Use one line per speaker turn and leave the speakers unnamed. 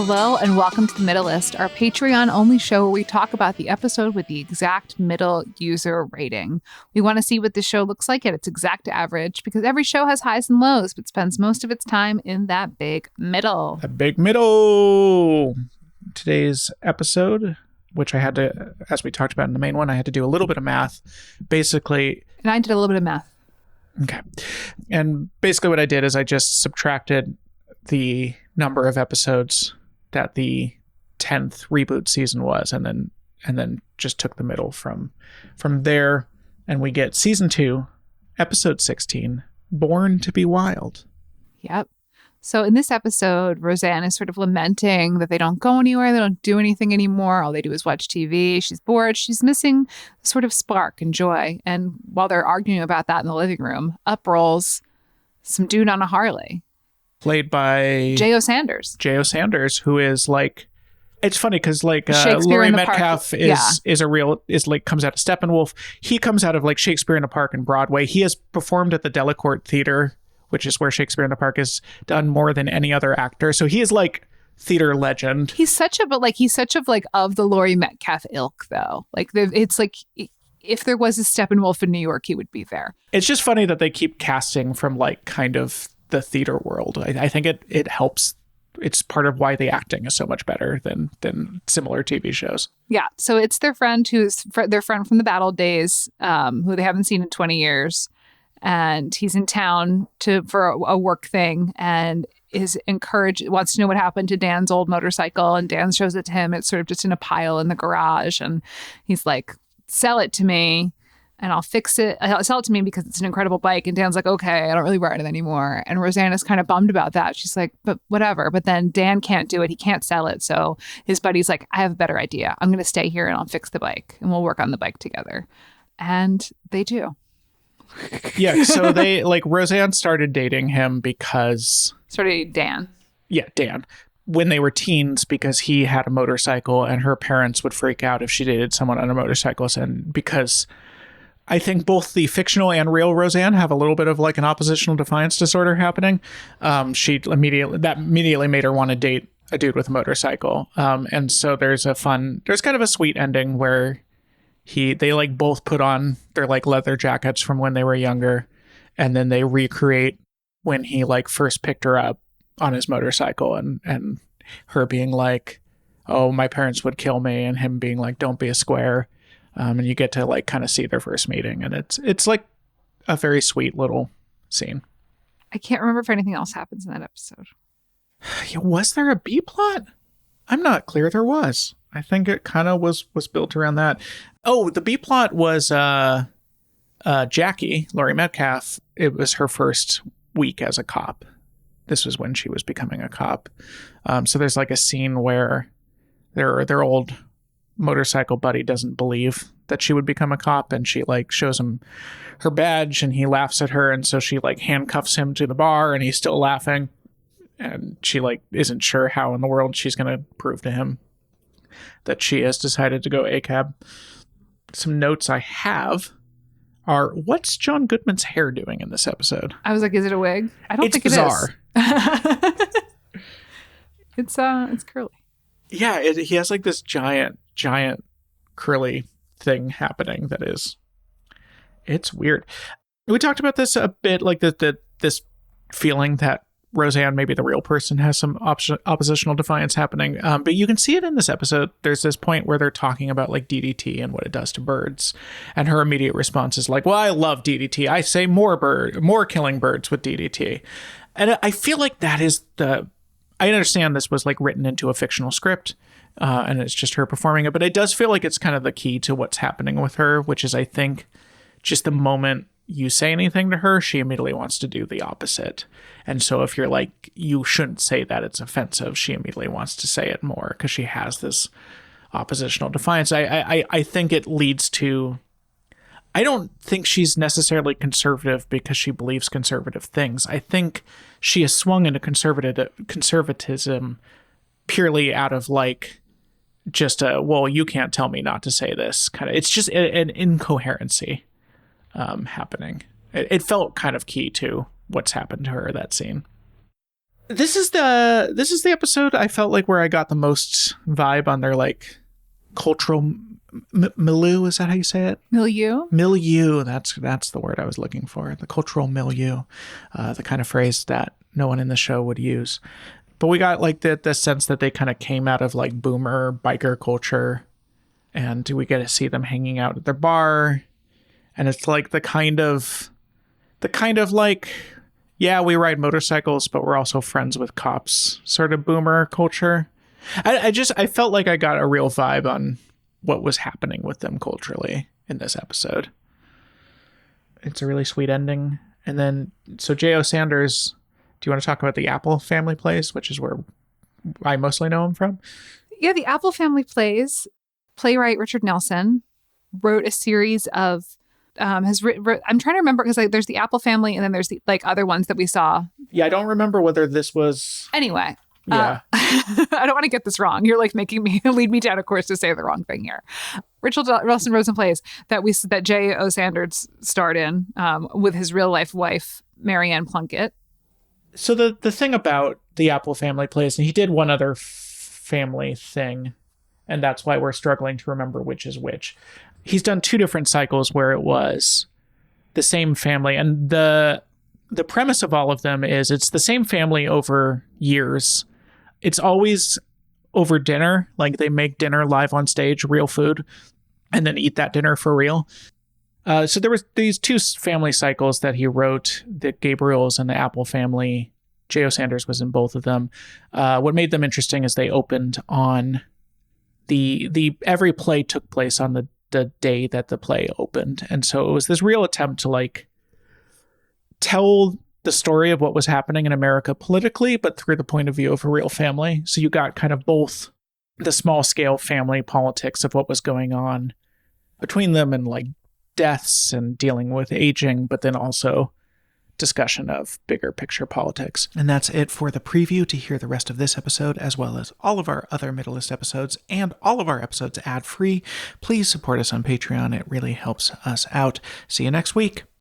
Hello and welcome to the Middlest, our Patreon-only show where we talk about the episode with the exact middle user rating. We want to see what the show looks like at its exact average because every show has highs and lows, but spends most of its time in that big middle.
The big middle. Today's episode, which I had to, as we talked about in the main one, I had to do a little bit of math. Basically...
And I did a little bit of math.
Okay. And basically what I did is I just subtracted the number of episodes that the 10th reboot season was, and then just took the middle from there, and we get season 2, episode 16, Born to be Wild.
Yep. So in this episode, Roseanne is sort of lamenting that they don't go anywhere, they don't do anything anymore. All they do is watch TV. She's bored. She's missing the sort of spark and joy. And while they're arguing about that in the living room, up rolls some dude on a Harley.
Played by
J.O. Sanders.
J.O. Sanders, who is like, it's funny because like Laurie Metcalf is like comes out of Steppenwolf. He comes out of like Shakespeare in the Park and Broadway. He has performed at the Delacorte Theater, which is where Shakespeare in the Park is done more than any other actor. So he is like theater legend. He's such of
the Laurie Metcalf ilk though. Like it's like if there was a Steppenwolf in New York, he would be there.
It's just funny that they keep casting from like kind of the theater world. I think it helps. It's part of why the acting is so much better than similar TV shows.
Yeah. So it's their friend their friend from the battle days, who they haven't seen in 20 years. And he's in town for a work thing and wants to know what happened to Dan's old motorcycle. And Dan shows it to him. It's sort of just in a pile in the garage. And he's like, sell it to me and I'll fix it. Sell it to me because it's an incredible bike. And Dan's like, okay, I don't really ride it anymore. And Roseanne is kind of bummed about that. She's like, but whatever. But then Dan can't do it. He can't sell it. So his buddy's like, I have a better idea. I'm going to stay here and I'll fix the bike and we'll work on the bike together. And they do.
Yeah. So they like Roseanne started dating him because...
Dan.
Yeah, Dan. When they were teens, because he had a motorcycle and her parents would freak out if she dated someone on a motorcycle. And because... I think both the fictional and real Roseanne have a little bit of like an oppositional defiance disorder happening. She immediately made her want to date a dude with a motorcycle. And so there's kind of a sweet ending where they like both put on their like leather jackets from when they were younger. And then they recreate when he like first picked her up on his motorcycle and her being like, oh, my parents would kill me. And him being like, don't be a square. And you get to like kind of see their first meeting, and it's like a very sweet little scene.
I can't remember if anything else happens in that episode.
Was there a B plot? I'm not clear there was. I think it kind of was built around that. Oh, the B plot was Jackie, Laurie Metcalf. It was her first week as a cop. This was when she was becoming a cop. So there's like a scene where their old motorcycle buddy doesn't believe that she would become a cop, and she like shows him her badge and he laughs at her, and so she like handcuffs him to the bar and he's still laughing, and she like isn't sure how in the world she's going to prove to him that she has decided to go ACAB. Some notes I have are, what's John Goodman's hair doing in this episode?
I was like, is it a wig? I don't think
bizarre.
It is. It's curly.
Yeah, he has like this giant curly thing happening that is, it's weird. We talked about this a bit, like this feeling that Roseanne, maybe the real person, has some oppositional defiance happening. But you can see it in this episode. There's this point where they're talking about like DDT and what it does to birds. And her immediate response is like, well, I love DDT. I say more killing birds with DDT. And I feel like that is I understand this was like written into a fictional script, and it's just her performing it, but it does feel like it's kind of the key to what's happening with her, which is, I think, just the moment you say anything to her, she immediately wants to do the opposite. And so if you're like, you shouldn't say that, it's offensive, she immediately wants to say it more because she has this oppositional defiance. I think it leads to... I don't think she's necessarily conservative because she believes conservative things. I think she has swung into conservatism purely out of like just well, you can't tell me not to say this kind of. It's just an incoherency happening. It felt kind of key to what's happened to her, that scene. This is the episode I felt like where I got the most vibe on their like cultural milieu. Is that how you say it?
Milieu.
Milieu. That's the word I was looking for. The cultural milieu, the kind of phrase that no one in the show would use. But we got like the sense that they kind of came out of like boomer biker culture, and we get to see them hanging out at their bar, and it's like the kind of like, yeah, we ride motorcycles, but we're also friends with cops sort of boomer culture. I felt like I got a real vibe on what was happening with them culturally in this episode. It's a really sweet ending. And then, so J.O. Sanders, do you want to talk about the Apple Family Plays, which is where I mostly know him from?
Yeah, the Apple Family Plays. Playwright Richard Nelson wrote a series of I'm trying to remember because like there's the Apple Family and then there's the like other ones that we saw.
Yeah, I don't remember whether this was.
Anyway,
Yeah,
I don't want to get this wrong. You're like making me lead me down a course to say the wrong thing here. Richard Nelson Rosen Plays that J.O. Sanders starred in with his real life wife Marianne Plunkett.
So the thing about the Apple Family Plays, and he did one other family thing, and that's why we're struggling to remember which is which. He's done 2 different cycles where it was the same family, and the premise of all of them is it's the same family over years. It's always over dinner, like they make dinner live on stage, real food, and then eat that dinner for real. So there was these 2 family cycles that he wrote, the Gabriels and the Apple Family. J.O. Sanders was in both of them. What made them interesting is they opened on every play took place on the day that the play opened. And so it was this real attempt to like tell the story of what was happening in America politically, but through the point of view of a real family. So you got kind of both the small scale family politics of what was going on between them and like deaths and dealing with aging, but then also discussion of bigger picture politics. And that's it for the preview. To hear the rest of this episode, as well as all of our other Middlest episodes and all of our episodes ad-free, please support us on Patreon. It really helps us out. See you next week.